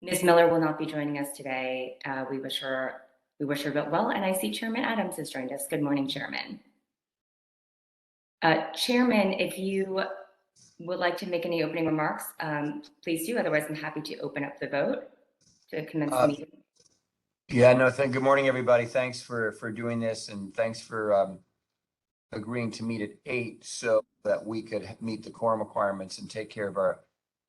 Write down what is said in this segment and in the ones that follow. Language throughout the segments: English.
Ms. Miller will not be joining us today. We wish her well, and I see Chairman Adams has joined us. Good morning, Chairman. Chairman, if you would like to make any opening remarks, please do. Otherwise, I'm happy to open up the vote to commence the meeting. Yeah, no, good morning, everybody. Thanks for doing this, and thanks for agreeing to meet at 8 so that we could meet the quorum requirements and take care of our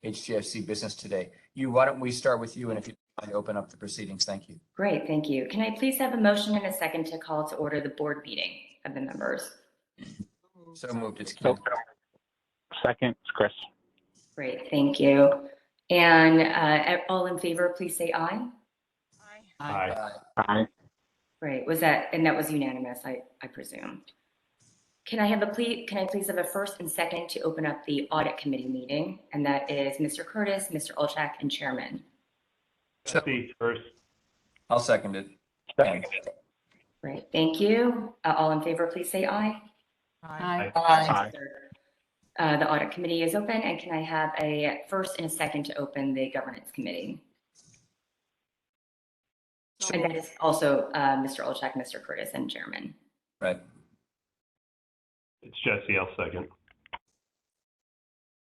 HTFC business today. Why don't we start with you, and if you mind, open up the proceedings. Thank you. Great, thank you. Can I please have a motion and a second to call to order the board meeting of the members? So moved. It's Ken. Second, it's Chris. Great, thank you. And all in favor, please say aye. Aye. Aye. Great. That was unanimous, I presume. Can I please have a first and second to open up the audit committee meeting? And that is Mr. Curtis, Mr. Olchak, and Chairman. First. I'll second it. Second. Great, thank you. All in favor, please say aye. Aye. The audit committee is open, and can I have a first and a second to open the governance committee? And that is also Mr. Olchak, Mr. Curtis, and Chairman. Right. It's Jesse. I'll second.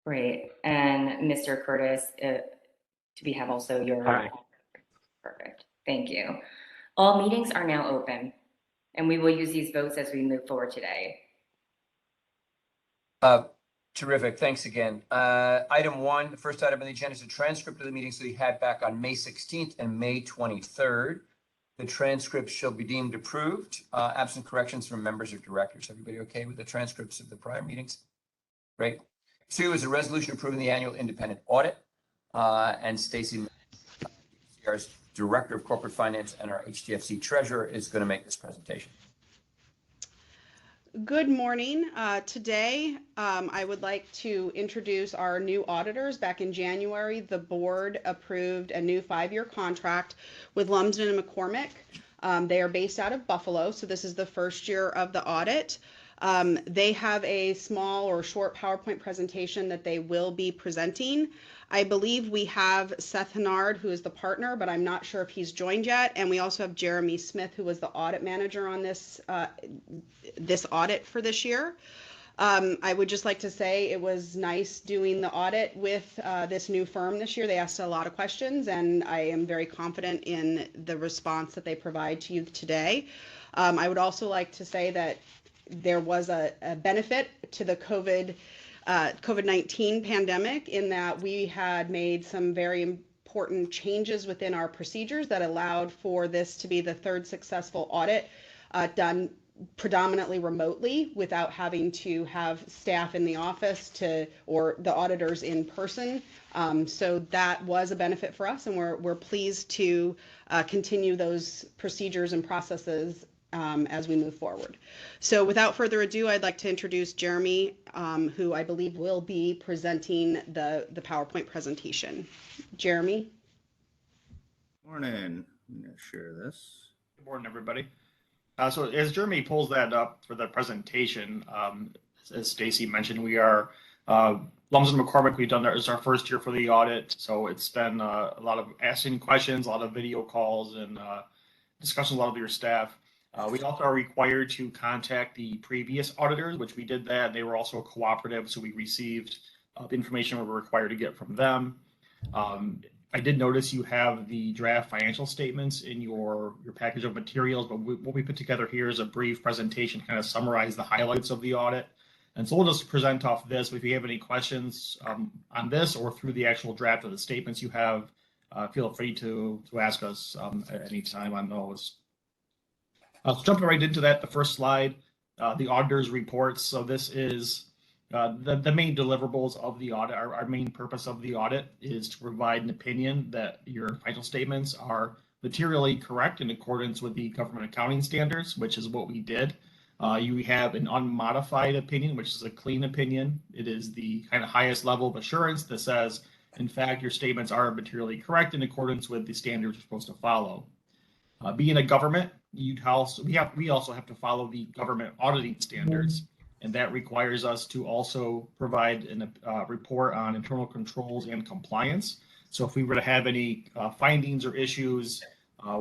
Great. And Mr. Curtis, do we have also your? Aye. Perfect. Thank you. All meetings are now open, and we will use these votes as we move forward today. Terrific. Thanks again. Item 1, the first item on the agenda is a transcript of the meetings that we had back on May 16th and May 23rd. The transcripts shall be deemed approved, absent corrections from members or directors. Everybody okay with the transcripts of the prior meetings? Great. 2 is a resolution approving the annual independent audit. And Stacy, our Director of Corporate Finance and our HTFC Treasurer, is going to make this presentation. Good morning. Today, I would like to introduce our new auditors. Back in January, the board approved a new 5-year contract with Lumsden & McCormick. They are based out of Buffalo, so this is the first year of the audit. They have a small or short PowerPoint presentation that they will be presenting. I believe we have Seth Hennard, who is the partner, but I'm not sure if he's joined yet. And we also have Jeremy Smith, who was the audit manager on this audit for this year. I would just like to say it was nice doing the audit with this new firm this year. They asked a lot of questions, and I am very confident in the response that they provide to you today. I would also like to say that there was a benefit to the COVID-19 pandemic in that we had made some very important changes within our procedures that allowed for this to be the 3rd successful audit done predominantly remotely without having to have staff in the office or the auditors in person. So that was a benefit for us, and we're pleased to continue those procedures and processes as we move forward. So without further ado, I'd like to introduce Jeremy, who I believe will be presenting the PowerPoint presentation. Jeremy. Morning. I'm going to share this. Good morning, everybody. So as Jeremy pulls that up for the presentation, as Stacy mentioned, we are Lumsden McCormick. We've done that as our first year for the audit. So it's been a lot of asking questions, a lot of video calls, and discussions with a lot of your staff. We also are required to contact the previous auditors, which we did that. They were also cooperative, so we received the information we were required to get from them. I did notice you have the draft financial statements in your package of materials, but what we put together here is a brief presentation to kind of summarize the highlights of the audit. And so we'll just present off this. If you have any questions on this or through the actual draft of the statements you have, feel free to ask us at any time on those. So jumping right into that, the first slide, the auditor's reports. So this is the main deliverables of the audit. Our main purpose of the audit is to provide an opinion that your financial statements are materially correct in accordance with the government accounting standards, which is what we did. You have an unmodified opinion, which is a clean opinion. It is the kind of highest level of assurance that says, in fact, your statements are materially correct in accordance with the standards you're supposed to follow. Being a government, we also have to follow the government auditing standards. and that requires us to also provide a report on internal controls and compliance. So if we were to have any findings or issues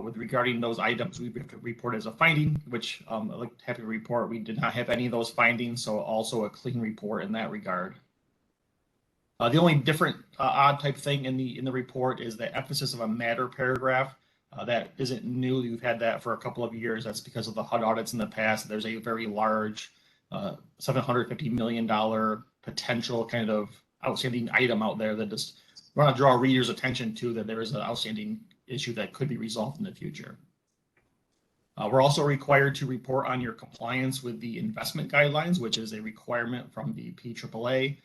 with regarding those items, we have to report as a finding, which I'd like to have to report. We did not have any of those findings, so also a clean report in that regard. The only different odd type thing in the report is the emphasis of a matter paragraph. That isn't new. We've had that for a couple of years. That's because of the HUD audits in the past. There's a very large $750 million potential kind of outstanding item out there that just want to draw readers' attention to, that there is an outstanding issue that could be resolved in the future. We're also required to report on your compliance with the investment guidelines, which is a requirement from the PAAA.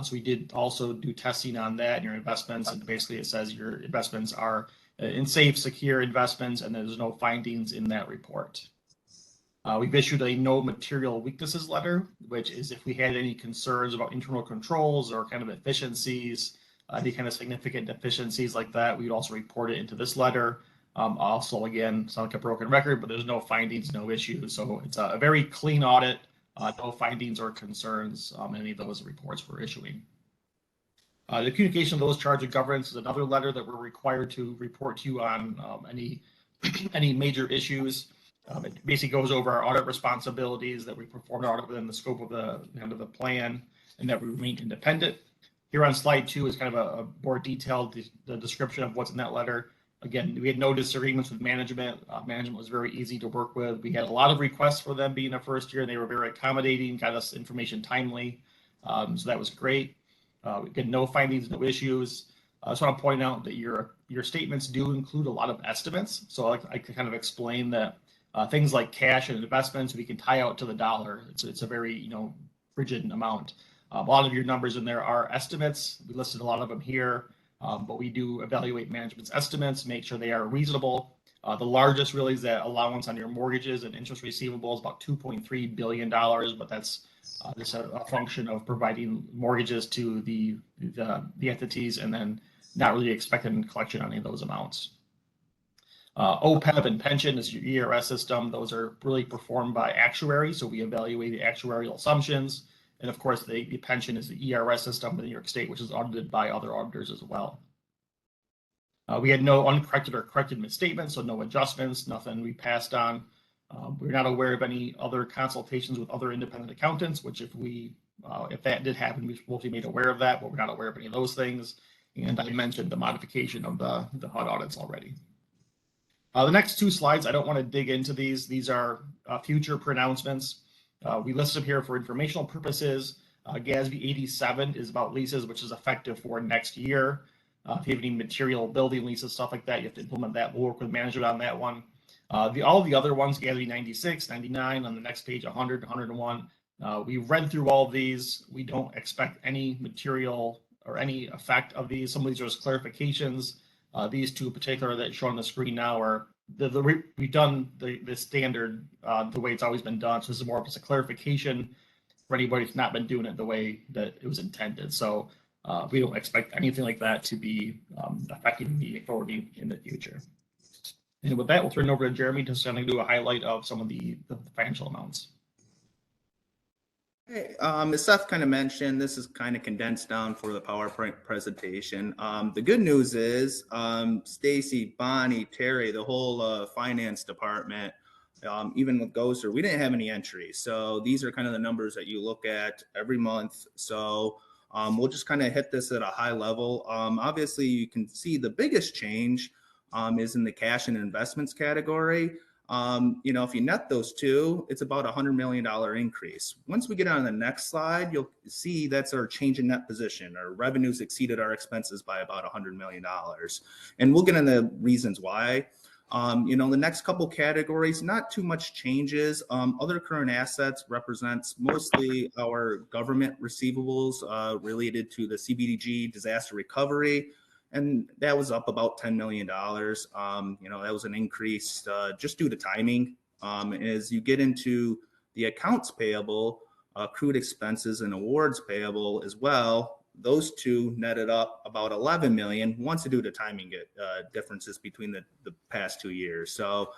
So we did also do testing on that and your investments, and basically it says your investments are in safe, secure investments, and there's no findings in that report. We've issued a no material weaknesses letter, which is if we had any concerns about internal controls or kind of efficiencies, any kind of significant deficiencies like that, we'd also report it into this letter. Also, again, sound like a broken record, but there's no findings, no issues. So it's a very clean audit, no findings or concerns on any of those reports we're issuing. The communication of those charged with governance is another letter that we're required to report to you on any major issues. It basically goes over our audit responsibilities, that we performed our audit within the scope of the plan, and that we remain independent. Here on slide 2 is kind of a more detailed the description of what's in that letter. Again, we had no disagreements with management. Management was very easy to work with. We had a lot of requests for them being a first year, and they were very accommodating, got us information timely. So that was great. We get no findings, no issues. I just want to point out that your statements do include a lot of estimates. So I can kind of explain that things like cash and investments, we can tie out to the dollar. It's a very rigid amount. A lot of your numbers in there are estimates. We listed a lot of them here, but we do evaluate management's estimates, make sure they are reasonable. The largest really is that allowance on your mortgages and interest receivables, about $2.3 billion, but that's just a function of providing mortgages to the entities and then not really expecting collection on any of those amounts. OPEB and pension is your ERS system. Those are really performed by actuaries, so we evaluate the actuarial assumptions. And of course, the pension is the ERS system in New York State, which is audited by other auditors as well. We had no uncorrected or corrected misstatements, so no adjustments, nothing we passed on. We're not aware of any other consultations with other independent accountants, which if that did happen, we will be made aware of that, but we're not aware of any of those things. And I mentioned the modification of the HUD audits already. The next 2 slides, I don't want to dig into these. These are future pronouncements. We list them here for informational purposes. GASB 87 is about leases, which is effective for next year. If you have any material building leases, stuff like that, you have to implement that. We'll work with management on that one. All the other ones, GASB 96, 99, on the next page, 100, 101. We've read through all of these. We don't expect any material or any effect of these. Some of these are just clarifications. These 2 in particular that show on the screen now are we've done the standard the way it's always been done. So this is more of just a clarification for anybody who's not been doing it the way that it was intended. So we don't expect anything like that to be affecting the authority in the future. And with that, we'll turn it over to Jeremy to kind of do a highlight of some of the financial amounts. Hey, as Seth kind of mentioned, this is kind of condensed down for the PowerPoint presentation. The good news is Stacy, Bonnie, Terry, the whole finance department, even with Ghoster, we didn't have any entries. So these are kind of the numbers that you look at every month. So we'll just kind of hit this at a high level. Obviously, you can see the biggest change is in the cash and investments category. If you net those 2, it's about $100 million increase. Once we get on the next slide, you'll see that's our change in net position. Our revenues exceeded our expenses by about $100 million. And we'll get into reasons why. The next couple categories, not too much changes. Other current assets represents mostly our government receivables related to the CBDG disaster recovery. And that was up about $10 million. That was an increase just due to timing. As you get into the accounts payable, accrued expenses and awards payable as well, those 2 netted up about 11 million once due to timing differences between the past 2 years. So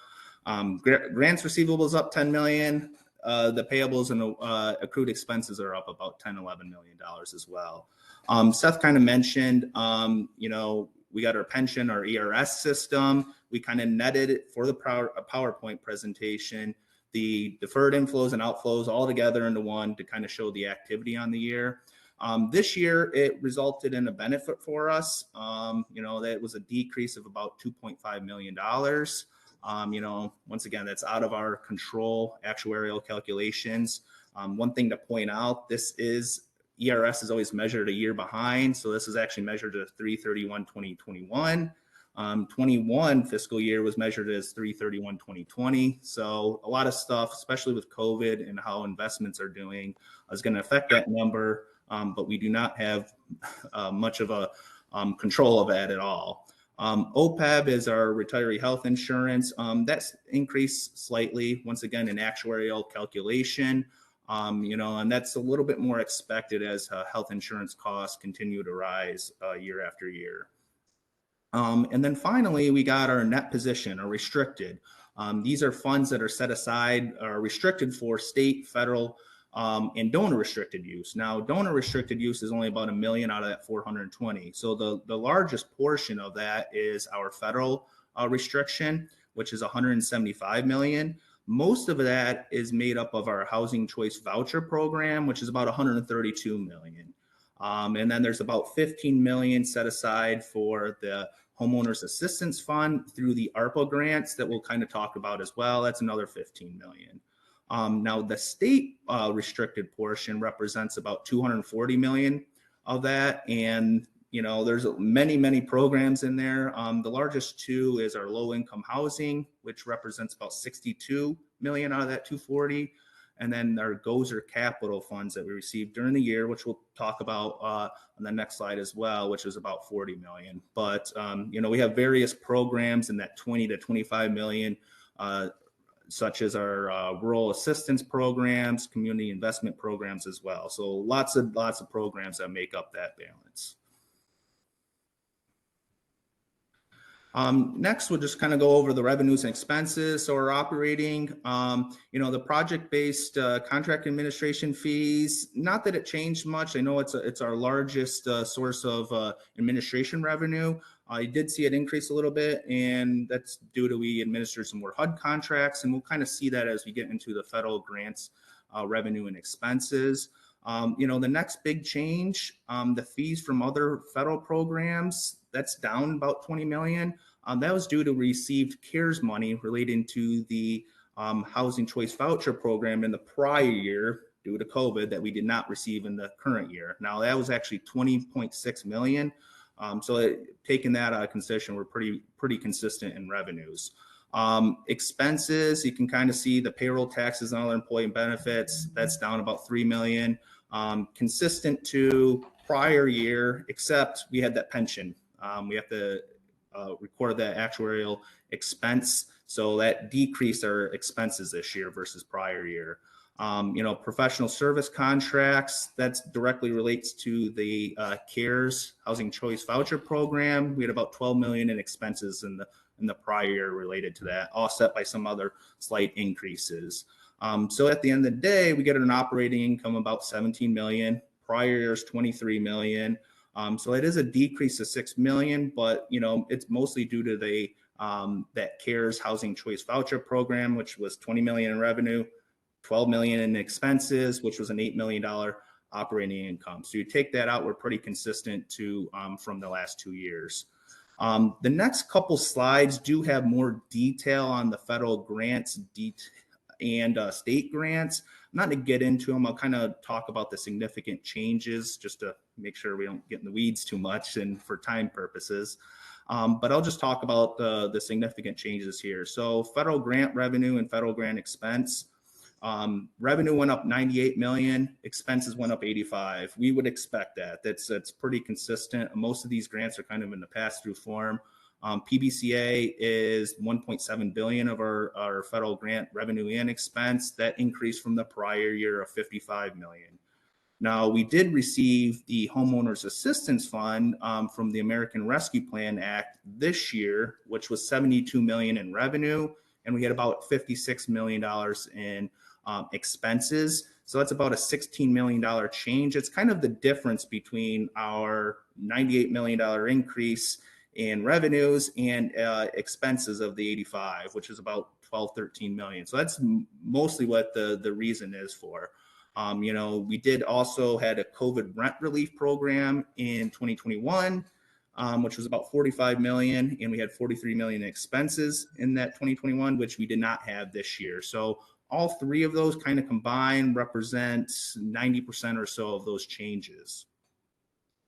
grants receivables up 10 million, the payables and accrued expenses are up about $10-11 million as well. Seth kind of mentioned, we got our pension, our ERS system. We kind of netted it for the PowerPoint presentation, the deferred inflows and outflows all together into one to kind of show the activity on the year. This year, it resulted in a benefit for us. That was a decrease of about $2.5 million. Once again, that's out of our control, actuarial calculations. One thing to point out, ERS is always measured a year behind. So this is actually measured as 3/31/2021. 21 fiscal year was measured as 3/31/2020. So a lot of stuff, especially with COVID and how investments are doing, is going to affect that number. But we do not have much of a control of that at all. OPEB is our retiree health insurance. That's increased slightly, once again, in actuarial calculation. And that's a little bit more expected as health insurance costs continue to rise year after year. And then finally, we got our net position, or restricted. These are funds that are set aside or restricted for state, federal, and donor restricted use. Now, donor restricted use is only about $1 million out of that 420. So the largest portion of that is our federal restriction, which is $175 million. Most of that is made up of our housing choice voucher program, which is about $132 million. And then there's about $15 million set aside for the homeowners assistance fund through the ARPA grants that we'll kind of talk about as well. That's another $15 million. Now the state restricted portion represents about $240 million of that. And, there's many programs in there. The largest two is our low income housing, which represents about $62 million out of that 240. And then our Gozer capital funds that we received during the year, which we'll talk about on the next slide as well, which is about $40 million. But, we have various programs in that 20 to 25 million, such as our rural assistance programs, community investment programs as well. So lots of programs that make up that balance. Next, we'll just kind of go over the revenues and expenses. So our operating, the project-based contract administration fees, not that it changed much. I know it's our largest source of administration revenue. I did see it increase a little bit, and that's due to we administered some more HUD contracts, and we'll kind of see that as we get into the federal grants revenue and expenses. The next big change, the fees from other federal programs, that's down about 20 million. That was due to received CARES money relating to the housing choice voucher program in the prior year due to COVID that we did not receive in the current year. Now that was actually 20.6 million. So taking that out of consideration, we're pretty consistent in revenues. Expenses, you can kind of see the payroll taxes and other employee benefits, that's down about 3 million. Consistent to prior year, except we had that pension. We have to record that actuarial expense. So that decreased our expenses this year versus prior year. Professional service contracts, that's directly relates to the CARES housing choice voucher program. We had about 12 million in expenses in the prior year related to that, offset by some other slight increases. So at the end of the day, we get an operating income about 17 million. Prior year's 23 million. So it is a decrease of 6 million, but it's mostly due to the that CARES housing choice voucher program, which was 20 million in revenue, 12 million in expenses, which was an $8 million operating income. So you take that out, we're pretty consistent from the last 2 years. The next couple slides do have more detail on the federal grants and state grants. I'm not going to get into them. I'll kind of talk about the significant changes just to make sure we don't get in the weeds too much and for time purposes. But I'll just talk about the significant changes here. So federal grant revenue and federal grant expense. Revenue went up 98 million, expenses went up 85. We would expect that. That's pretty consistent. Most of these grants are kind of in the pass-through form. PBCA is 1.7 billion of our federal grant revenue and expense. That increased from the prior year of 55 million. Now, we did receive the Homeowners Assistance Fund from the American Rescue Plan Act this year, which was 72 million in revenue, and we had about $56 million in expenses. So that's about a $16 million change. It's kind of the difference between our $98 million increase in revenues and expenses of the 85, which is about 12-13 million. So that's mostly what the reason is for. We did also had a COVID rent relief program in 2021, which was about 45 million, and we had 43 million in expenses in that 2021, which we did not have this year. So all three of those kind of combined represent 90% or so of those changes.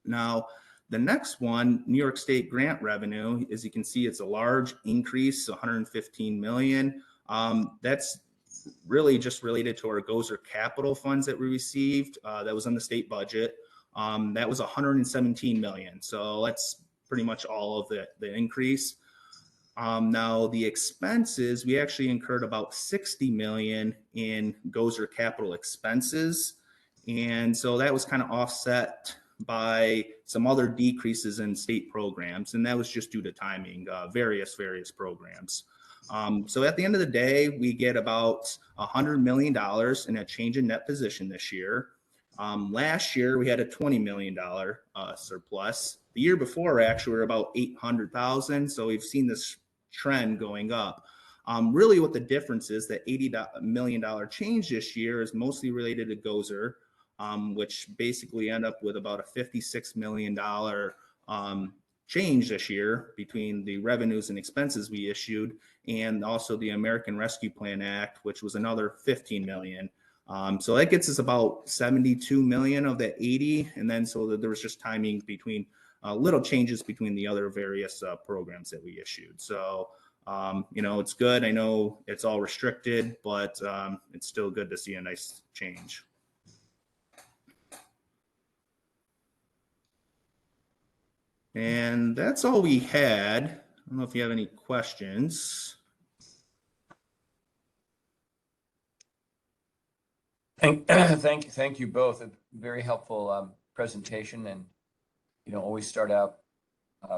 Now, the next one, New York State grant revenue, as you can see, it's a large increase, 115 million. That's really just related to our Gozer capital funds that we received. That was in the state budget. That was 117 million. So that's pretty much all of the increase. Now the expenses, we actually incurred about 60 million in Gozer capital expenses. And so that was kind of offset by some other decreases in state programs. And that was just due to timing, various programs. So at the end of the day, we get about $100 million in a change in net position this year. Last year, we had a $20 million surplus. The year before, actually, we were about 800,000. So we've seen this trend going up. Really what the difference is, that $80 million change this year is mostly related to Gozer, which basically end up with about a $56 million change this year between the revenues and expenses we issued, and also the American Rescue Plan Act, which was another 15 million. So that gets us about 72 million of that 80. And then so that there was just timing between little changes between the other various programs that we issued. So, it's good. I know it's all restricted, but it's still good to see a nice change. And that's all we had. I don't know if you have any questions. Thank you both. A very helpful presentation, and always start out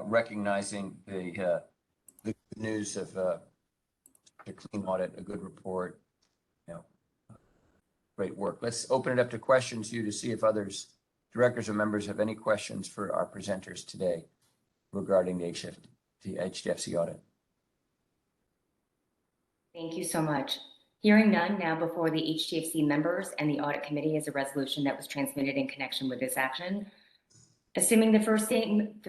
recognizing the good news of a clean audit, a good report. Great work. Let's open it up to questions to see if others, directors or members, have any questions for our presenters today regarding the HTFC audit. Thank you so much. Hearing none, now before the HTFC members and the audit committee is a resolution that was transmitted in connection with this action. Assuming the same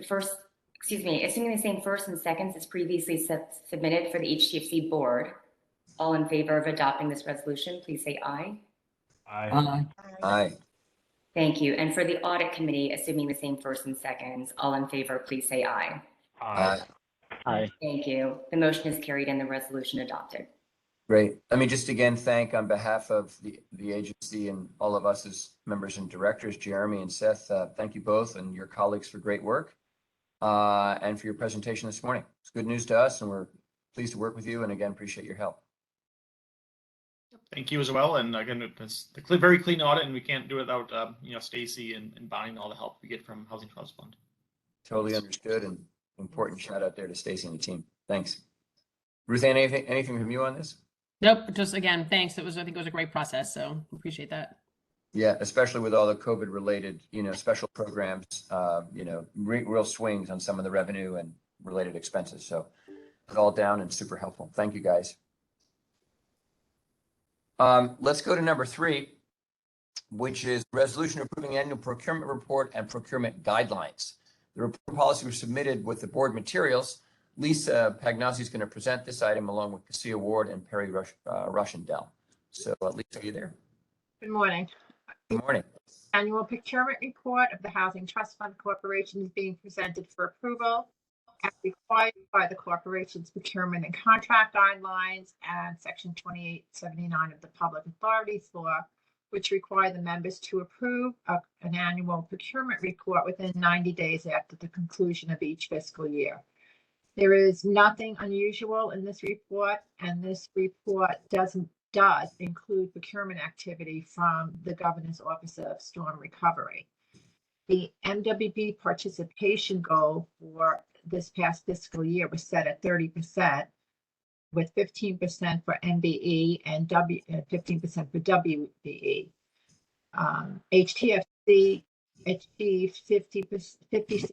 first and seconds as previously submitted for the HTFC board, all in favor of adopting this resolution, please say aye. Aye. Aye. Thank you. And for the audit committee, assuming the same first and seconds, all in favor, please say aye. Aye. Aye. Thank you. The motion is carried and the resolution adopted. Great. Let me just again thank on behalf of the agency and all of us as members and directors, Jeremy and Seth, thank you both and your colleagues for great work and for your presentation this morning. It's good news to us and we're pleased to work with you, and again, appreciate your help. Thank you as well. And again, it's a very clean audit, and we can't do it without Stacy and Bonnie and all the help we get from Housing Trust Fund. Totally understood, and important shout out there to Stacy and the team. Thanks. Ruth Ann, anything from you on this? Nope. Just again, thanks. I think it was a great process. So appreciate that. Yeah, especially with all the COVID related, special programs, real swings on some of the revenue and related expenses. So it's all down and super helpful. Thank you guys. Let's go to number 3, which is resolution approving annual procurement report and procurement guidelines. The report policy was submitted with the board materials. Lisa Pagnozzi is going to present this item along with Cassia Ward and Perry Rushendell. So Lisa, are you there? Good morning. Good morning. Annual procurement report of the Housing Trust Fund Corporation is being presented for approval as required by the corporation's procurement and contract guidelines and section 2879 of the Public Authorities Law, which require the members to approve an annual procurement report within 90 days after the conclusion of each fiscal year. There is nothing unusual in this report, and this report does include procurement activity from the Governor's Office of Storm Recovery. The MWB participation goal for this past fiscal year was set at 30%. with 15% for MBE and 15% for WBE. HTFC achieved 56%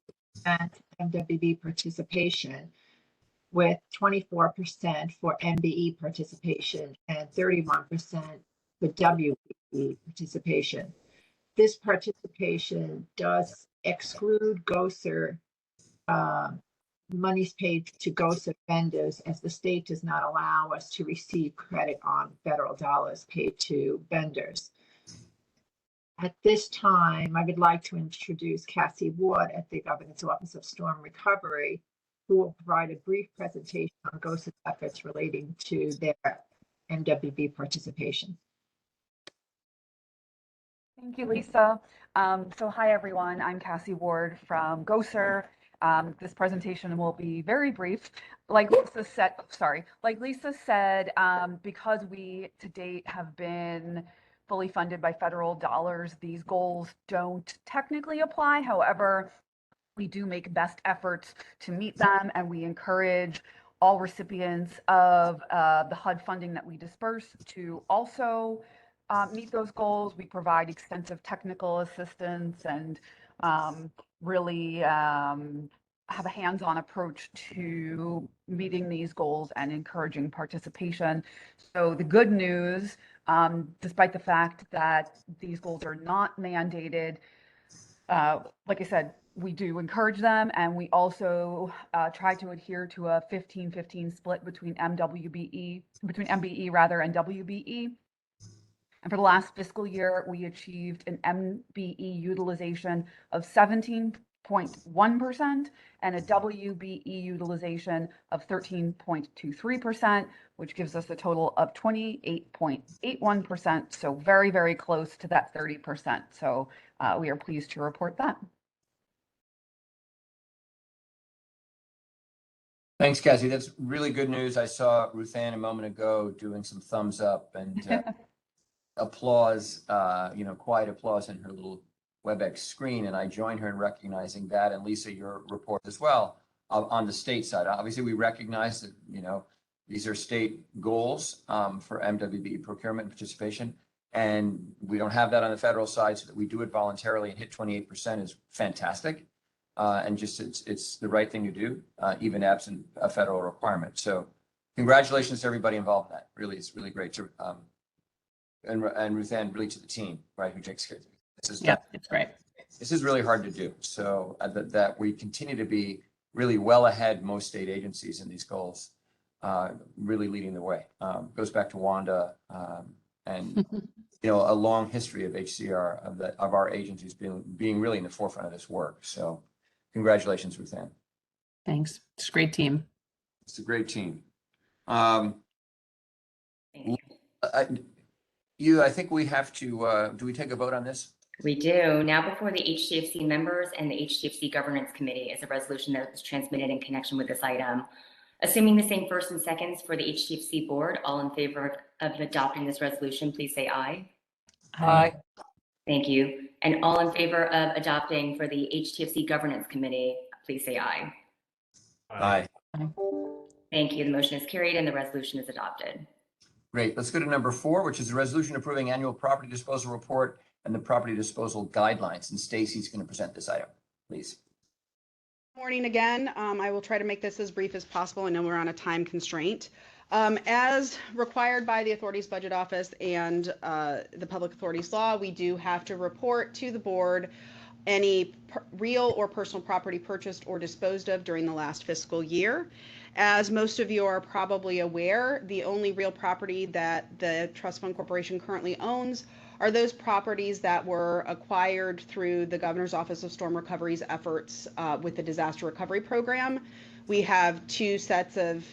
MWB participation, with 24% for MBE participation and 31% for WBE participation. This participation does exclude GOSER monies paid to GOSER vendors, as the state does not allow us to receive credit on federal dollars paid to vendors. At this time, I would like to introduce Cassie Ward at the Governor's Office of Storm Recovery, who will provide a brief presentation on GOSER's efforts relating to their MWB participation. Thank you, Lisa. So hi, everyone. I'm Cassie Ward from GOSER. This presentation will be very brief. Like Lisa said, because we to date have been fully funded by federal dollars, these goals don't technically apply. However, we do make best efforts to meet them, and we encourage all recipients of the HUD funding that we disperse to also meet those goals. We provide extensive technical assistance and really have a hands-on approach to meeting these goals and encouraging participation. So the good news, despite the fact that these goals are not mandated, like I said, we do encourage them, and we also try to adhere to a 15-15 split between MBE and WBE. And for the last fiscal year, we achieved an MBE utilization of 17.1% and a WBE utilization of 13.23%, which gives us a total of 28.81%. So very, very close to that 30%. So we are pleased to report that. Thanks, Cassie. That's really good news. I saw Ruth Ann a moment ago doing some thumbs up and applause, quiet applause in her little WebEx screen. And I join her in recognizing that. And Lisa, your report as well on the state side. Obviously, we recognize that, these are state goals for MWB procurement participation. And we don't have that on the federal side, so that we do it voluntarily and hit 28% is fantastic. And just it's the right thing to do, even absent a federal requirement. So congratulations to everybody involved in that. Really, it's really great to and Ruth Ann, really to the team, right, who takes care of this. It's great. This is really hard to do. So that we continue to be really well ahead most state agencies in these goals, really leading the way. Goes back to Wanda and a long history of HCR of our agencies being really in the forefront of this work. So congratulations, Ruth Ann. Thanks. It's a great team. It's a great team. Thank you. I think we have to, do we take a vote on this? We do. Now before the HTFC members and the HTFC Governance Committee is a resolution that was transmitted in connection with this item. Assuming the same first and seconds for the HTFC board, all in favor of adopting this resolution, please say aye. Aye. Thank you. And all in favor of adopting for the HTFC Governance Committee, please say aye. Aye. Thank you. The motion is carried and the resolution is adopted. Great. Let's go to number 4, which is a resolution approving annual property disposal report and the property disposal guidelines. And Stacy's going to present this item, please. Morning again. I will try to make this as brief as possible. I know we're on a time constraint. As required by the Authorities Budget Office and the Public Authorities Law, we do have to report to the board any real or personal property purchased or disposed of during the last fiscal year. As most of you are probably aware, the only real property that the Trust Fund Corporation currently owns are those properties that were acquired through the Governor's Office of Storm Recovery's efforts with the Disaster Recovery Program. We have 2 sets of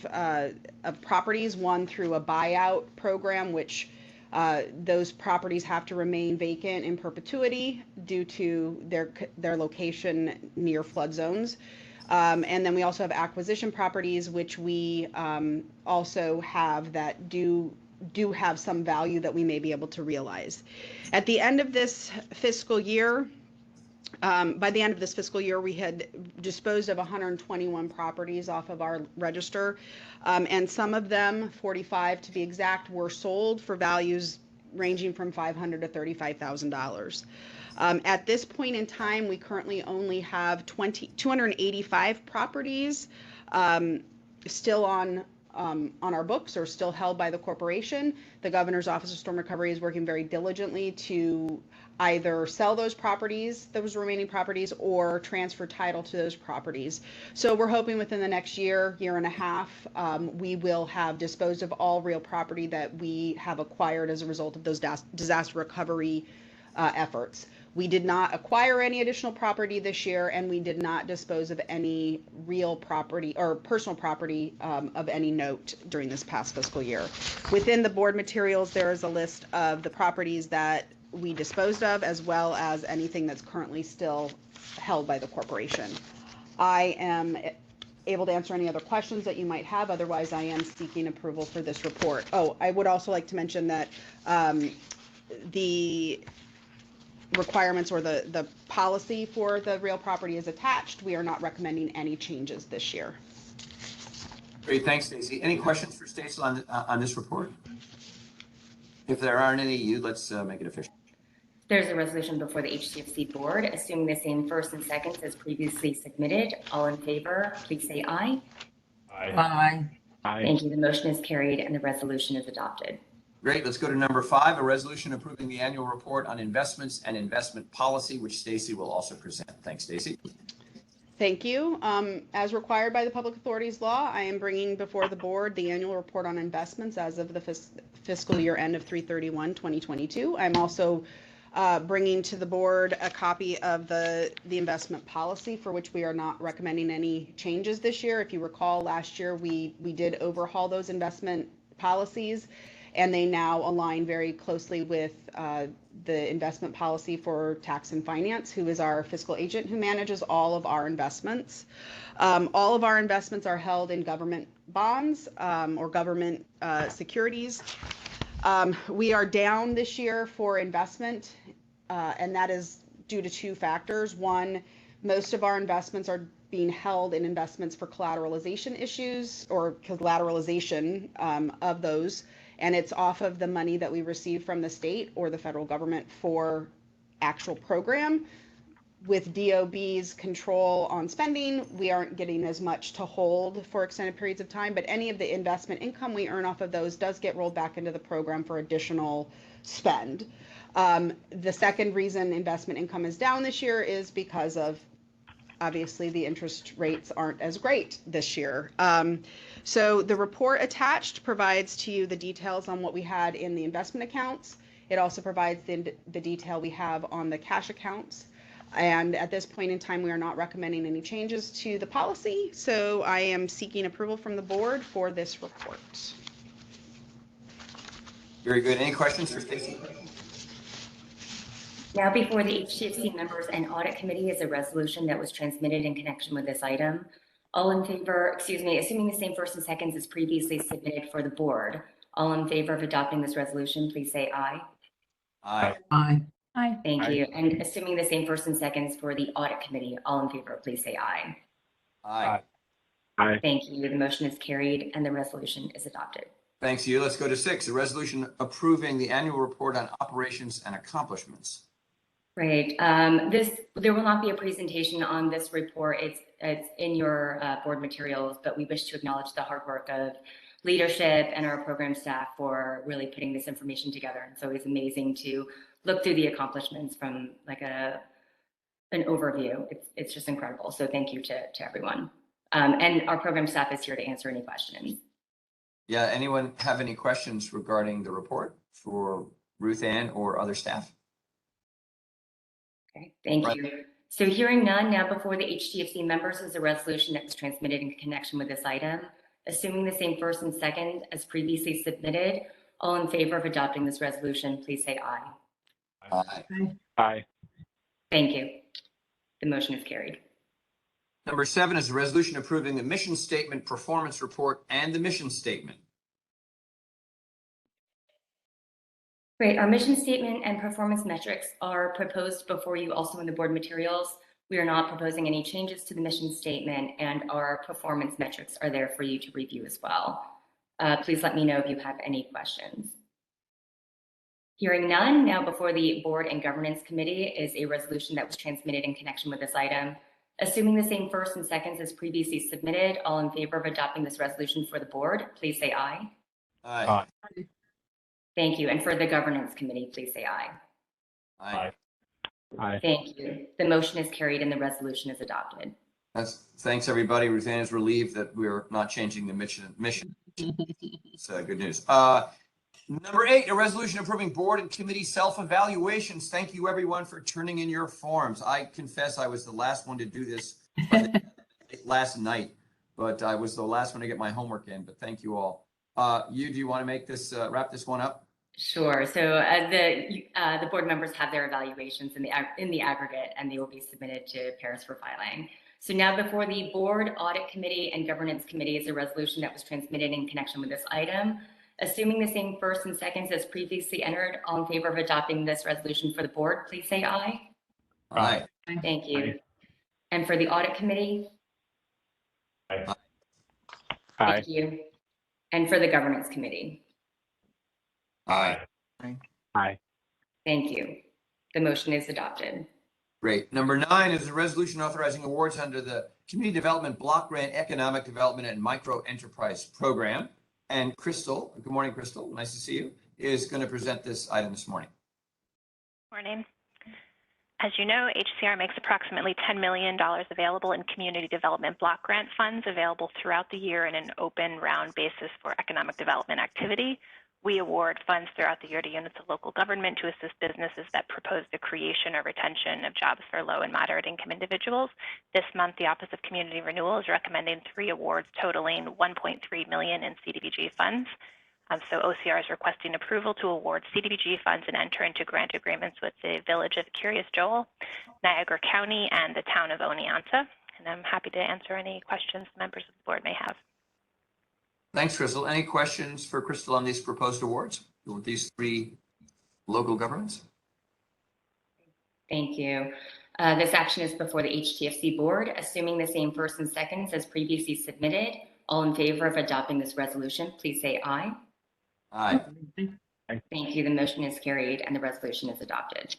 properties, one through a buyout program, which those properties have to remain vacant in perpetuity due to their location near flood zones. And then we also have acquisition properties, which we also have that do have some value that we may be able to realize. At the end of this fiscal year, By the end of this fiscal year, we had disposed of 121 properties off of our register. And some of them, 45 to be exact, were sold for values ranging from $500 to $35,000. At this point in time, we currently only have 285 properties still on our books or still held by the corporation. The Governor's Office of Storm Recovery is working very diligently to either sell those properties, those remaining properties, or transfer title to those properties. So we're hoping within the next year and a half, we will have disposed of all real property that we have acquired as a result of those disaster recovery efforts. We did not acquire any additional property this year, and we did not dispose of any real property or personal property of any note during this past fiscal year. Within the board materials, there is a list of the properties that we disposed of, as well as anything that's currently still held by the corporation. I am able to answer any other questions that you might have. Otherwise, I am seeking approval for this report. Oh, I would also like to mention that the requirements or the policy for the real property is attached. We are not recommending any changes this year. Great, thanks, Stacy. Any questions for Stacy on this report? If there aren't any, let's make it official. There's a resolution before the HTFC board, assuming the same first and seconds as previously submitted. All in favor, please say aye. Aye. Thank you. The motion is carried and the resolution is adopted. Great, let's go to number 5, a resolution approving the annual report on investments and investment policy, which Stacy will also present. Thanks, Stacy. Thank you. As required by the Public Authorities Law, I am bringing before the board the annual report on investments as of the fiscal year end of 3/31/2022. I'm also bringing to the board a copy of the investment policy, for which we are not recommending any changes this year. If you recall, last year we did overhaul those investment policies, and they now align very closely with the investment policy for Tax and Finance, who is our fiscal agent who manages all of our investments. All of our investments are held in government bonds or government securities. We are down this year for investment, and that is due to 2 factors. One, most of our investments are being held in investments for collateralization issues or collateralization of those, and it's off of the money that we receive from the state or the federal government for actual program. With DOB's control on spending, we aren't getting as much to hold for extended periods of time, but any of the investment income we earn off of those does get rolled back into the program for additional spend. The second reason investment income is down this year is because of, obviously, the interest rates aren't as great this year. So the report attached provides to you the details on what we had in the investment accounts. It also provides the detail we have on the cash accounts. And at this point in time, we are not recommending any changes to the policy. So I am seeking approval from the board for this report. Very good. Any questions for Stacy? Now before the HTFC members and audit committee is a resolution that was transmitted in connection with this item. All in favor, assuming the same first and seconds as previously submitted for the board. All in favor of adopting this resolution, please say aye. Aye. Aye. Aye. Thank you. And assuming the same first and seconds for the audit committee, all in favor, please say aye. Aye. Thank you. The motion is carried and the resolution is adopted. Thanks to you. Let's go to 6, a resolution approving the annual report on operations and accomplishments. Great. There will not be a presentation on this report. It's in your board materials, but we wish to acknowledge the hard work of leadership and our program staff for really putting this information together. And so it's amazing to look through the accomplishments from like an overview. It's just incredible. So thank you to everyone. And our program staff is here to answer any questions. Yeah, anyone have any questions regarding the report for Ruth Ann or other staff? Okay, thank Right. you. So hearing none, now before the HTFC members is a resolution that was transmitted in connection with this item. Assuming the same first and second as previously submitted, all in favor of adopting this resolution, please say aye. Aye. Aye. Thank you. The motion is carried. Number 7 is a resolution approving the mission statement, performance report, and the mission statement. Great. Our mission statement and performance metrics are proposed before you also in the board materials. We are not proposing any changes to the mission statement, and our performance metrics are there for you to review as well. Please let me know if you have any questions. Hearing none, now before the Board and Governance Committee is a resolution that was transmitted in connection with this item. Assuming the same first and seconds as previously submitted, all in favor of adopting this resolution for the board, please say aye. Aye. Thank you. And for the Governance Committee, please say aye. Aye. Aye. Thank you. The motion is carried and the resolution is adopted. Thanks, everybody. Ruthann is relieved that we're not changing the mission. It's good news. Number 8, a resolution approving board and committee self-evaluations. Thank you, everyone, for turning in your forms. I confess I was the last one to do this last night, but I was the last one to get my homework in, but thank you all. Do you want to make this, wrap this one up? Sure. So the board members have their evaluations in the aggregate, and they will be submitted to Paris for filing. So now before the Board, Audit Committee, and Governance Committee is a resolution that was transmitted in connection with this item. Assuming the same first and seconds as previously entered, all in favor of adopting this resolution for the board, please say aye. Aye. Thank you. Aye. And for the Audit Committee? Aye. Thank you. And for the Governance Committee? Aye. Aye. Thank you. The motion is adopted. Great. Number 9 is a resolution authorizing awards under the Community Development Block Grant Economic Development and Micro Enterprise Program. And Crystal, good morning, Crystal. Nice to see you, is going to present this item this morning. Morning. As you know, HCR makes approximately $10 million available in community development block grant funds available throughout the year in an open round basis for economic development activity. We award funds throughout the year to units of local government to assist businesses that propose the creation or retention of jobs for low and moderate income individuals. This month, the Office of Community Renewal is recommending 3 awards totaling $1.3 million in CDBG funds. So OCR is requesting approval to award CDBG funds and enter into grant agreements with the Village of Curious Joel, Niagara County, and the town of Oneonta. And I'm happy to answer any questions members of the board may have. Thanks, Crystal. Any questions for Crystal on these proposed awards with these 3 local governments? Thank you. This action is before the HTFC board. Assuming the same first and seconds as previously submitted, all in favor of adopting this resolution, please say aye. Aye. Thank you. The motion is carried and the resolution is adopted.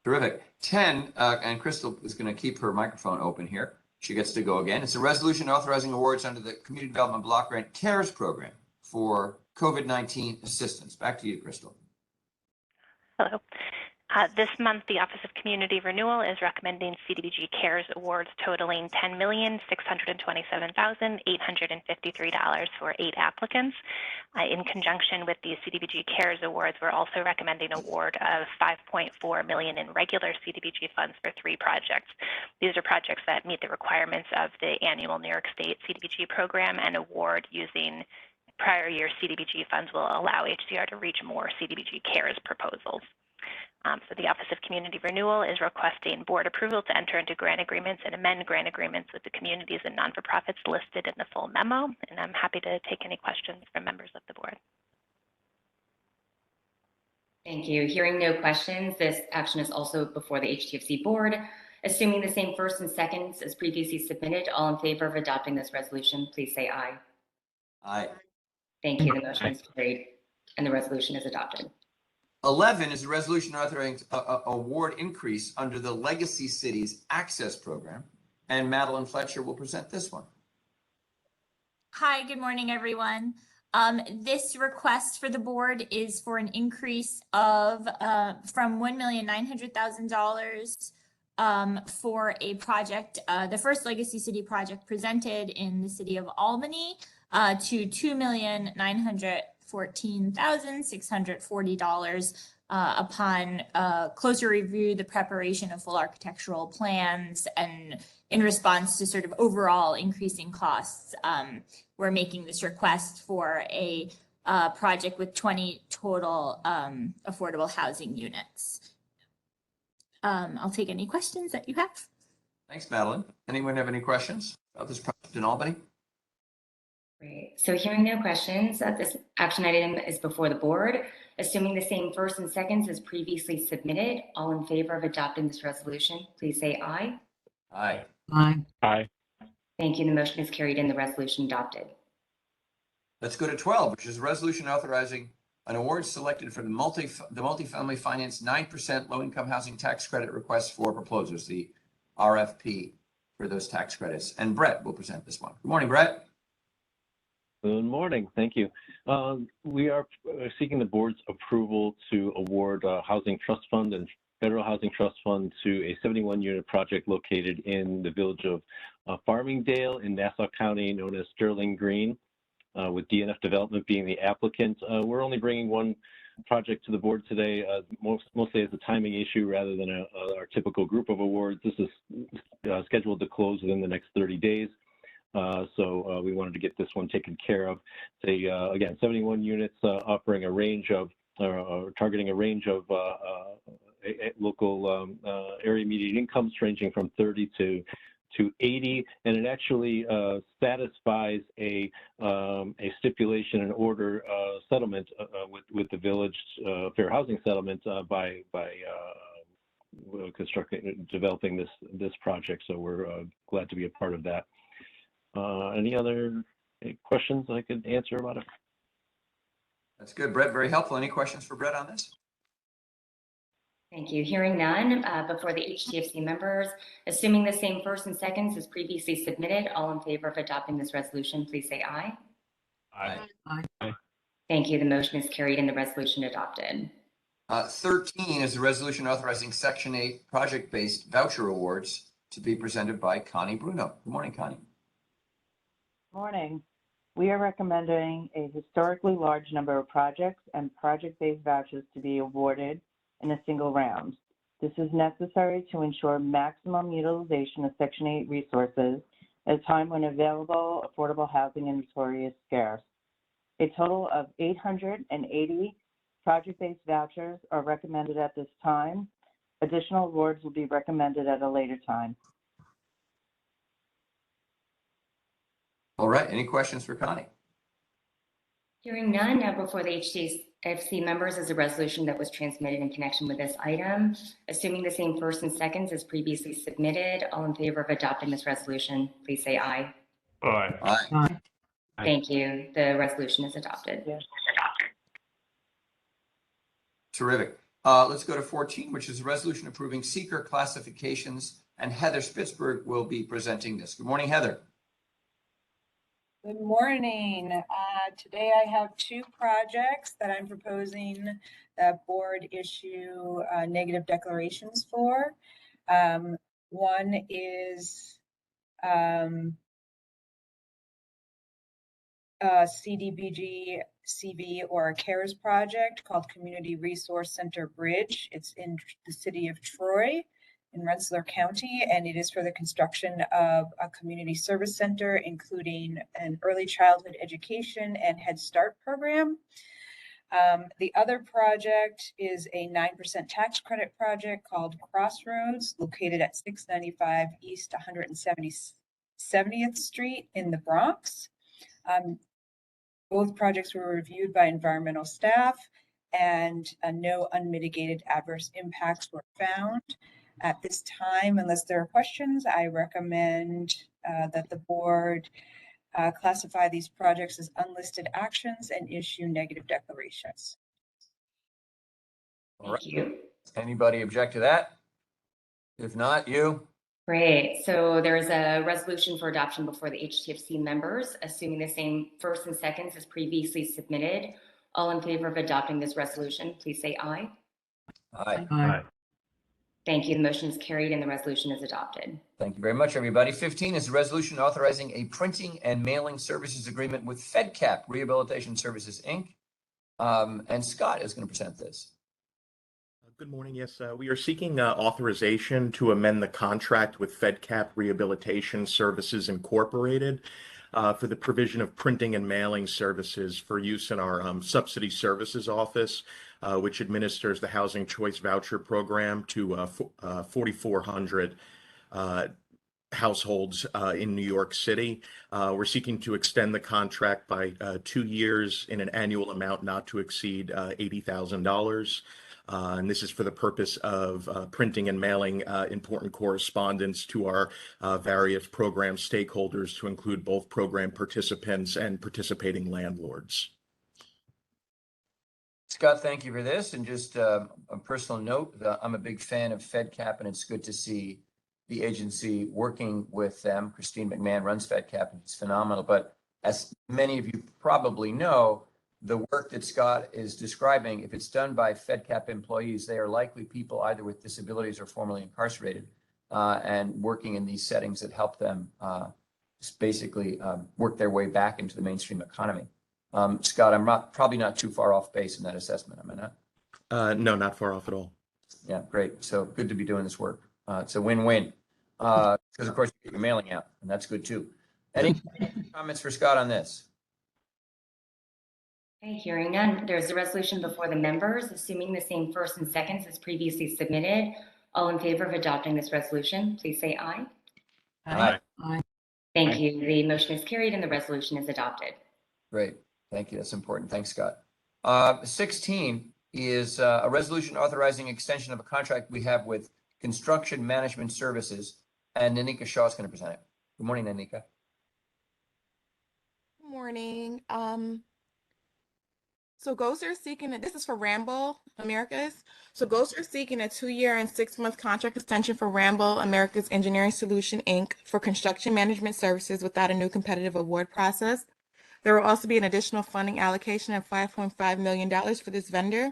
Terrific. 10, and Crystal is going to keep her microphone open here. She gets to go again. It's a resolution authorizing awards under the Community Development Block Grant CARES program for COVID-19 assistance. Back to you, Crystal. Hello. This month, the Office of Community Renewal is recommending CDBG CARES awards totaling $10,627,853 for 8 applicants. In conjunction with the CDBG CARES awards, we're also recommending award of $5.4 million in regular CDBG funds for 3 projects. These are projects that meet the requirements of the annual New York State CDBG program, and award using prior year CDBG funds will allow HCR to reach more CDBG CARES proposals. So the Office of Community Renewal is requesting board approval to enter into grant agreements and amend grant agreements with the communities and non-for-profits listed in the full memo. And I'm happy to take any questions from members of the board. Thank you. Hearing no questions, this action is also before the HTFC board. Assuming the same first and seconds as previously submitted, all in favor of adopting this resolution, please say aye. Aye. Thank you. The motion is carried and the resolution is adopted. 11 is a resolution authorizing award increase under the Legacy Cities Access Program. And Madeline Fletcher will present this one. Hi, good morning, everyone. This request for the board is for an increase of from $1,900,000 for a project, the first Legacy City project presented in the city of Albany, to $2,914,640 upon closer review, the preparation of full architectural plans, and in response to sort of overall increasing costs. We're making this request for a project with 20 total affordable housing units. I'll take any questions that you have. Thanks, Madeline. Anyone have any questions about this project in Albany? Great. So hearing no questions, this action item is before the board. Assuming the same first and seconds as previously submitted, all in favor of adopting this resolution, please say aye. Aye. Aye. Aye. Thank you. The motion is carried and the resolution adopted. Let's go to 12, which is a resolution authorizing an award selected for the multifamily finance 9% low-income housing tax credit request for proposers, the RFP for those tax credits. And Brett will present this one. Good morning, Brett. Good morning. Thank you. We are seeking the board's approval to award Housing Trust Fund and Federal Housing Trust Fund to a 71-unit project located in the village of Farmingdale in Nassau County, known as Sterling Green, with DNF Development being the applicant. We're only bringing one project to the board today, mostly as a timing issue rather than our typical group of awards. This is scheduled to close within the next 30 days. So we wanted to get this one taken care of. Again, 71 units offering a range of, targeting a range of local area median incomes ranging from 30 to 80, and it actually satisfies a stipulation and order settlement with the village fair housing settlement by developing this project. So we're glad to be a part of that. Any other questions I could answer about it? That's good, Brett. Very helpful. Any questions for Brett on this? Thank you. Hearing none, before the HTFC members, assuming the same first and seconds as previously submitted, all in favor of adopting this resolution, please say aye. Aye. Aye. Thank you. The motion is carried and the resolution adopted. 13 is a resolution authorizing Section 8 project-based voucher awards to be presented by Connie Bruno. Good morning, Connie. Morning. We are recommending a historically large number of projects and project-based vouchers to be awarded in a single round. This is necessary to ensure maximum utilization of Section 8 resources at a time when available affordable housing inventory is scarce. A total of 880 project-based vouchers are recommended at this time. Additional awards will be recommended at a later time. All right. Any questions for Connie? Hearing none, now before the HTFC members is a resolution that was transmitted in connection with this item. Assuming the same first and seconds as previously submitted, all in favor of adopting this resolution, please say aye. Aye. Aye. Aye. Thank you. The resolution is adopted. Yes. Terrific. Let's go to 14, which is a resolution approving seeker classifications, and Heather Spitzberg will be presenting this. Good morning, Heather. Good morning. Today I have two projects that I'm proposing that board issue negative declarations for. One is CDBG CV or a CARES project called Community Resource Center Bridge. It's in the city of Troy in Rensselaer County, and it is for the construction of a community service center, including an early childhood education and Head Start program. The other project is a 9% tax credit project called Crossroads, located at 695 East 170th Street in the Bronx. Both projects were reviewed by environmental staff, and no unmitigated adverse impacts were found. At this time, unless there are questions, I recommend that the board classify these projects as unlisted actions and issue negative declarations. Thank you. Anybody object to that? If not, you? Great. So there's a resolution for adoption before the HTFC members, assuming the same first and seconds as previously submitted. All in favor of adopting this resolution, please say aye. Aye. Aye. Thank you. The motion is carried and the resolution is adopted. Thank you very much, everybody. 15 is a resolution authorizing a printing and mailing services agreement with FedCap Rehabilitation Services, Inc. And Scott is going to present this. Good morning. Yes, we are seeking authorization to amend the contract with FedCap Rehabilitation Services Incorporated for the provision of printing and mailing services for use in our subsidy services office, which administers the Housing Choice Voucher Program to 4,400 households in New York City. We're seeking to extend the contract by 2 years in an annual amount not to exceed $80,000. And this is for the purpose of printing and mailing important correspondence to our various program stakeholders, to include both program participants and participating landlords. Scott, thank you for this. And just a personal note, I'm a big fan of FedCap, and it's good to see the agency working with them. Christine McMahon runs FedCap, and it's phenomenal. But as many of you probably know, the work that Scott is describing, if it's done by FedCap employees, they are likely people either with disabilities or formerly incarcerated, and working in these settings that help them just basically work their way back into the mainstream economy. Scott, I'm probably not too far off base in that assessment, am I not? No, not far off at all. Yeah, great. So good to be doing this work. It's a win-win, because of course you get your mailing out, and that's good too. Any comments for Scott on this? Okay, hearing none. There's a resolution before the members, assuming the same first and seconds as previously submitted. All in favor of adopting this resolution, please say aye. Aye. Aye. Thank you. The motion is carried and the resolution is adopted. Great. Thank you. That's important. Thanks, Scott. 16 is a resolution authorizing extension of a contract we have with Construction Management Services, and Nanika Shaw is going to present it. Good morning, Nanika. Good morning. So GOSA is seeking, this is for Rambo Americas. So GOSA is seeking a 2-year and 6-month contract extension for Rambo Americas Engineering Solution, Inc. for construction management services without a new competitive award process. There will also be an additional funding allocation of $5.5 million for this vendor.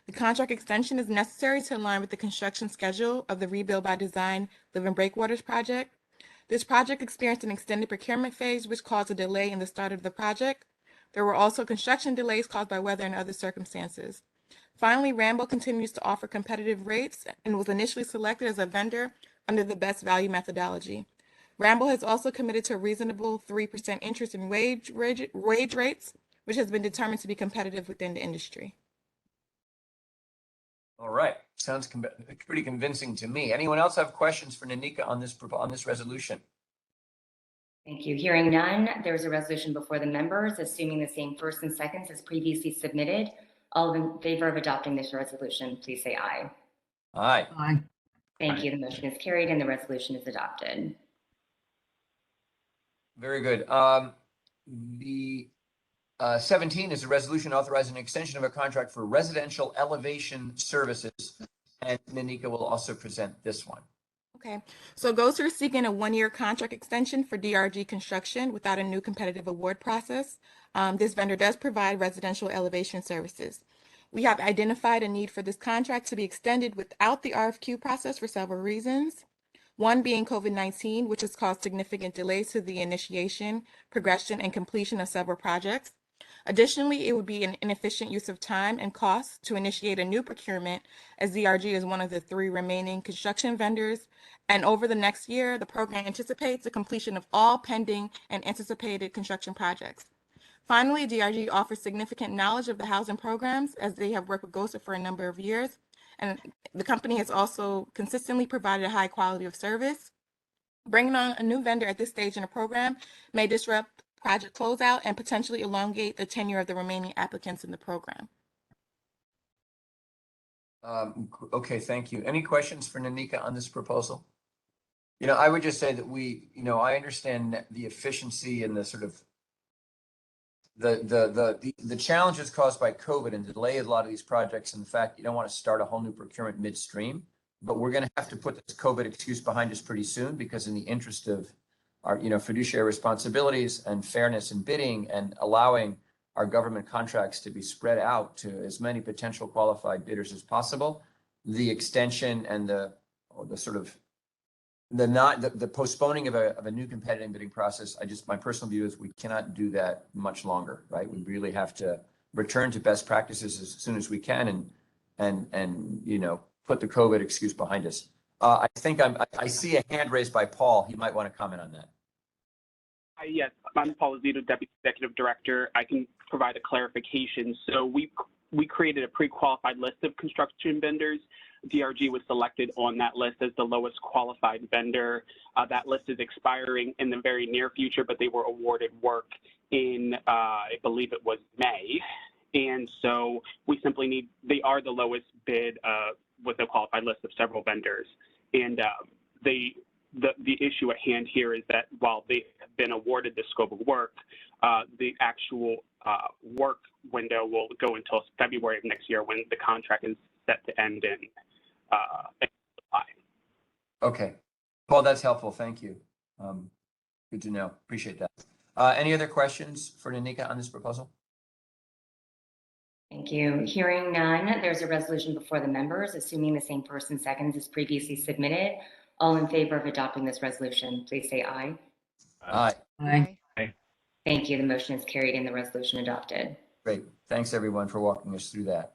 The contract extension is necessary to align with the construction schedule of the Rebuild by Design Living Breakwaters project. This project experienced an extended procurement phase, which caused a delay in the start of the project. There were also construction delays caused by weather and other circumstances. Finally, Rambo continues to offer competitive rates and was initially selected as a vendor under the best value methodology. Rambo has also committed to a reasonable 3% interest in wage rates, which has been determined to be competitive within the industry. All right. Sounds pretty convincing to me. Anyone else have questions for Nanika on this resolution? Thank you. Hearing none, there's a resolution before the members, assuming the same first and seconds as previously submitted. All in favor of adopting this resolution, please say aye. Aye. Aye. Thank you. The motion is carried and the resolution is adopted. Very good. The 17 is a resolution authorizing an extension of a contract for residential elevation services, and Nanika will also present this one. Okay, so GOSA is seeking a 1-year contract extension for DRG construction without a new competitive award process. This vendor does provide residential elevation services. We have identified a need for this contract to be extended without the RFQ process for several reasons. One being COVID-19, which has caused significant delays to the initiation, progression, and completion of several projects. Additionally, it would be an inefficient use of time and costs to initiate a new procurement, as DRG is one of the 3 remaining construction vendors. And over the next year, the program anticipates the completion of all pending and anticipated construction projects. Finally, DRG offers significant knowledge of the housing programs, as they have worked with GOSA for a number of years. And the company has also consistently provided a high quality of service. Bringing on a new vendor at this stage in a program may disrupt project closeout and potentially elongate the tenure of the remaining applicants in the program. Okay, thank you. Any questions for Nanika on this proposal? I would just say that I understand the efficiency and the sort of the challenges caused by COVID and delay a lot of these projects, and the fact you don't want to start a whole new procurement midstream. But we're going to have to put this COVID excuse behind us pretty soon, because in the interest of our fiduciary responsibilities and fairness in bidding and allowing our government contracts to be spread out to as many potential qualified bidders as possible, the extension and the postponing of a new competitive bidding process, my personal view is we cannot do that much longer, right? We really have to return to best practices as soon as we can and put the COVID excuse behind us. I think I see a hand raised by Paul. He might want to comment on that. Yes, I'm Paul Zito, Deputy Executive Director. I can provide a clarification. So we created a pre-qualified list of construction vendors DRG was selected on that list as the lowest qualified vendor. That list is expiring in the very near future, but they were awarded work in, I believe it was May. And so we simply need, they are the lowest bid with a qualified list of several vendors. And the issue at hand here is that while they have been awarded the scope of work, the actual work window will go until February of next year when the contract is set to end in July. Okay. Paul, that's helpful. Thank you. Good to know. Appreciate that. Any other questions for Nanika on this proposal? Thank you. Hearing none, there's a resolution before the members, assuming the same first and seconds as previously submitted. All in favor of adopting this resolution, please say aye. Aye. Aye. Thank you. The motion is carried and the resolution adopted. Great. Thanks, everyone, for walking us through that.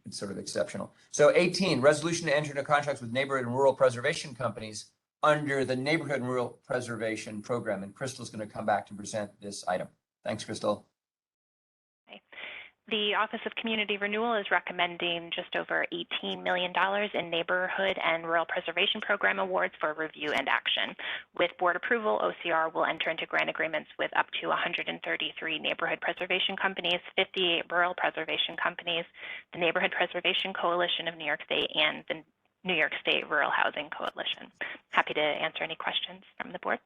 It's sort of exceptional. So 18, resolution to enter into contracts with neighborhood and rural preservation companies under the Neighborhood and Rural Preservation Program. And Crystal's going to come back to present this item. Thanks, Crystal. The Office of Community Renewal is recommending just over $18 million in Neighborhood and Rural Preservation Program awards for review and action. With board approval, OCR will enter into grant agreements with up to 133 neighborhood preservation companies, 58 rural preservation companies, the Neighborhood Preservation Coalition of New York State, and the New York State Rural Housing Coalition. Happy to answer any questions from the board.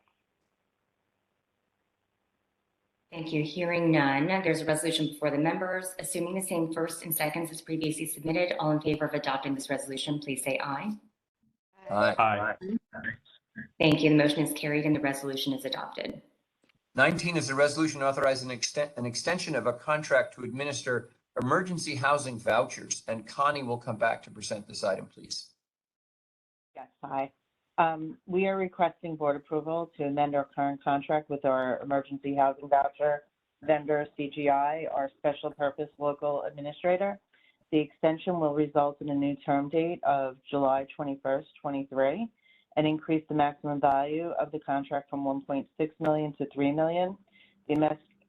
Thank you. Hearing none, there's a resolution before the members, assuming the same first and seconds as previously submitted. All in favor of adopting this resolution, please say aye. Aye. Aye. Thank you. The motion is carried and the resolution is adopted. 19 is a resolution authorizing an extension of a contract to administer emergency housing vouchers. And Connie will come back to present this item, please. Yes, hi. We are requesting board approval to amend our current contract with our emergency housing voucher vendor, CGI, our special purpose local administrator. The extension will result in a new term date of July 21st, 23, and increase the maximum value of the contract from $1.6 million to $3 million.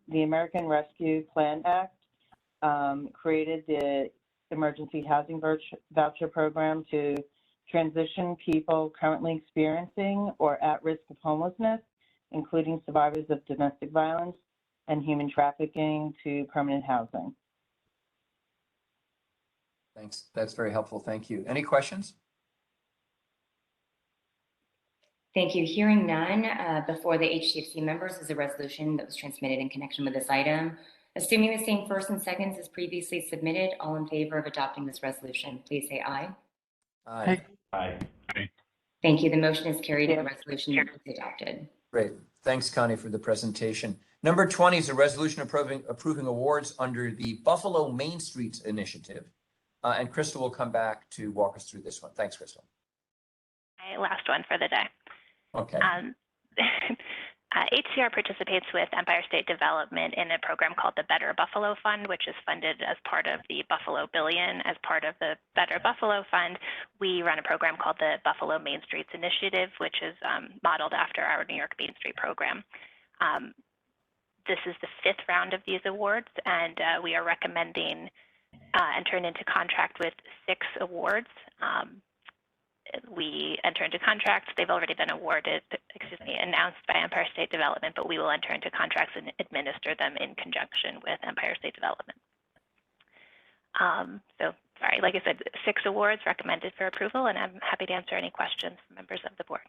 The American Rescue Plan Act created the emergency housing voucher program to transition people currently experiencing or at risk of homelessness, including survivors of domestic violence and human trafficking, to permanent housing. Thanks. That's very helpful. Thank you. Any questions? Thank you. Hearing none, before the HTFC members is a resolution that was transmitted in connection with this item. Assuming the same first and seconds as previously submitted, all in favor of adopting this resolution, please say aye. Aye. Aye. Thank you. The motion is carried and the resolution is adopted. Great. Thanks, Connie, for the presentation. Number 20 is a resolution approving awards under the Buffalo Main Streets Initiative. And Crystal will come back to walk us through this one. Thanks, Crystal. Last one for the day. Okay. HCR participates with Empire State Development in a program called the Better Buffalo Fund, which is funded as part of the Buffalo Billion. As part of the Better Buffalo Fund, we run a program called the Buffalo Main Streets Initiative, which is modeled after our New York Main Street program. This is the 5th round of these awards, and we are recommending entering into contract with 6 awards. We enter into contracts. They've already been awarded, announced by Empire State Development, but we will enter into contracts and administer them in conjunction with Empire State Development. Sorry, like I said, 6 awards recommended for approval, and I'm happy to answer any questions from members of the board.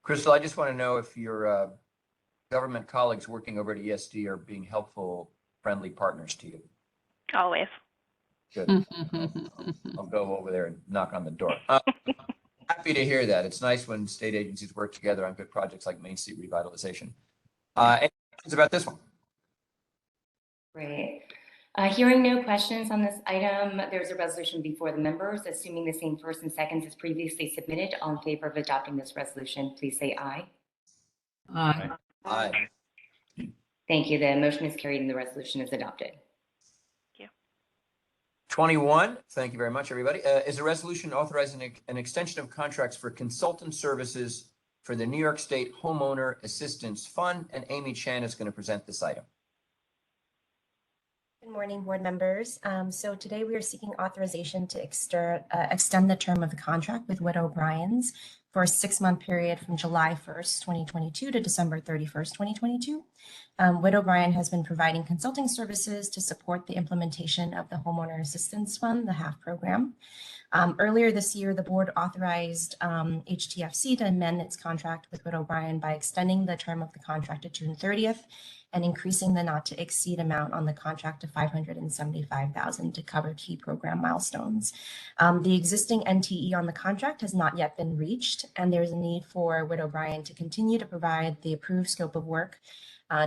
Crystal, I just want to know if your government colleagues working over at ESD are being helpful, friendly partners to you. Always. Good. I'll go over there and knock on the door. Happy to hear that. It's nice when state agencies work together on good projects like Main Street revitalization. Any questions about this one? Great. Hearing no questions on this item, there's a resolution before the members, assuming the same first and seconds as previously submitted. All in favor of adopting this resolution, please say aye. Aye. Aye. Thank you. The motion is carried and the resolution is adopted. 21, thank you very much, everybody, is a resolution authorizing an extension of contracts for consultant services for the New York State Homeowner Assistance Fund, and Amy Chan is going to present this item. Good morning, board members. So today we are seeking authorization to extend the term of the contract with Witt O'Brien's for a 6-month period from July 1st, 2022 to December 31st, 2022. Witt O'Brien has been providing consulting services to support the implementation of the Homeowner Assistance Fund, the HAF program. Earlier this year, the board authorized HTFC to amend its contract with Witt O'Brien by extending the term of the contract to June 30th and increasing the not to exceed amount on the contract to $575,000 to cover key program milestones. The existing NTE on the contract has not yet been reached, and there's a need for Witt O'Brien to continue to provide the approved scope of work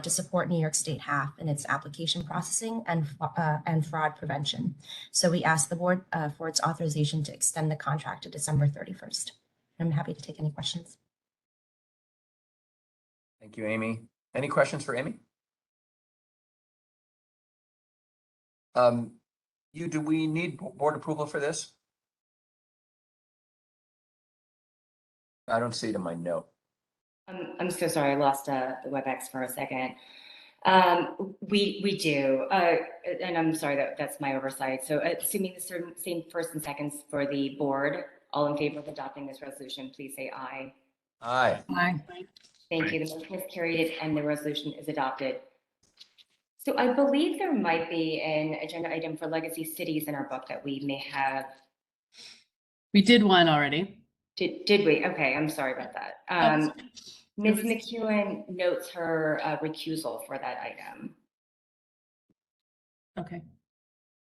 to support New York State HAF in its application processing and fraud prevention. So we ask the board for its authorization to extend the contract to December 31st. I'm happy to take any questions. Thank you, Amy. Any questions for Amy? Do we need board approval for this? I don't see it in my note. I'm so sorry, I lost the WebEx for a second. We do, and I'm sorry that's my oversight. So assuming the same first and seconds for the board, all in favor of adopting this resolution, please say aye. Aye. Aye. Thank you. The motion is carried and the resolution is adopted. So I believe there might be an agenda item for legacy cities in our book that we may have. We did one already. Did we? Okay, I'm sorry about that. Ms. McEwen notes her recusal for that item. Okay.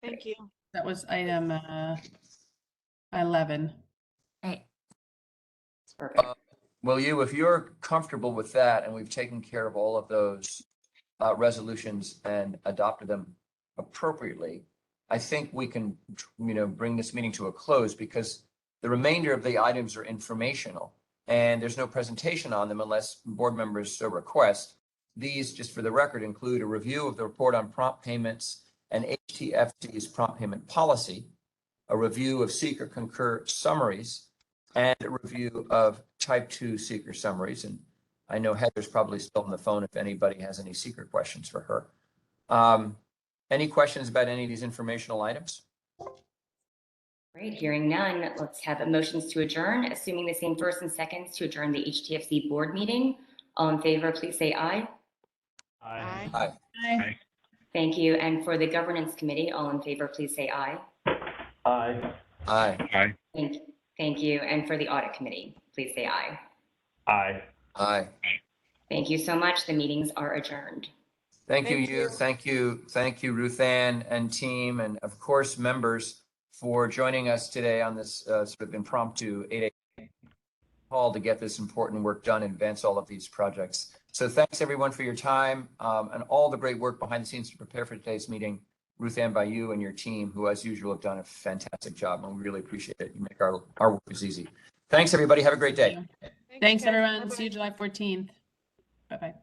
Thank you. That was item 11. Right. Perfect. Well, if you're comfortable with that, and we've taken care of all of those resolutions and adopted them appropriately, I think we can, bring this meeting to a close, because the remainder of the items are informational and there's no presentation on them unless board members so request. These, just for the record, include a review of the report on prompt payments and HTFC's prompt payment policy, a review of seeker concur summaries, and a review of type 2 seeker summaries. And I know Heather's probably still on the phone if anybody has any seeker questions for her. Any questions about any of these informational items? Great, hearing none, let's have motions to adjourn, assuming the same first and seconds to adjourn the HTFC board meeting. All in favor, please say aye. Aye. Aye. Aye. Thank you. And for the governance committee, all in favor, please say aye. Aye. Aye. Aye. Thank you. And for the audit committee, please say aye. Aye. Aye. Thank you so much. The meetings are adjourned. Thank you. Thank you, Ruth Ann and team, and of course, members, for joining us today on this sort of impromptu 8 a.m. call to get this important work done and advance all of these projects. So thanks everyone for your time and all the great work behind the scenes to prepare for today's meeting. Ruth Ann, by you and your team, who as usual have done a fantastic job, and we really appreciate it. You make our work as easy. Thanks everybody. Have a great day. Thanks everyone. See you July 14th. Bye-bye.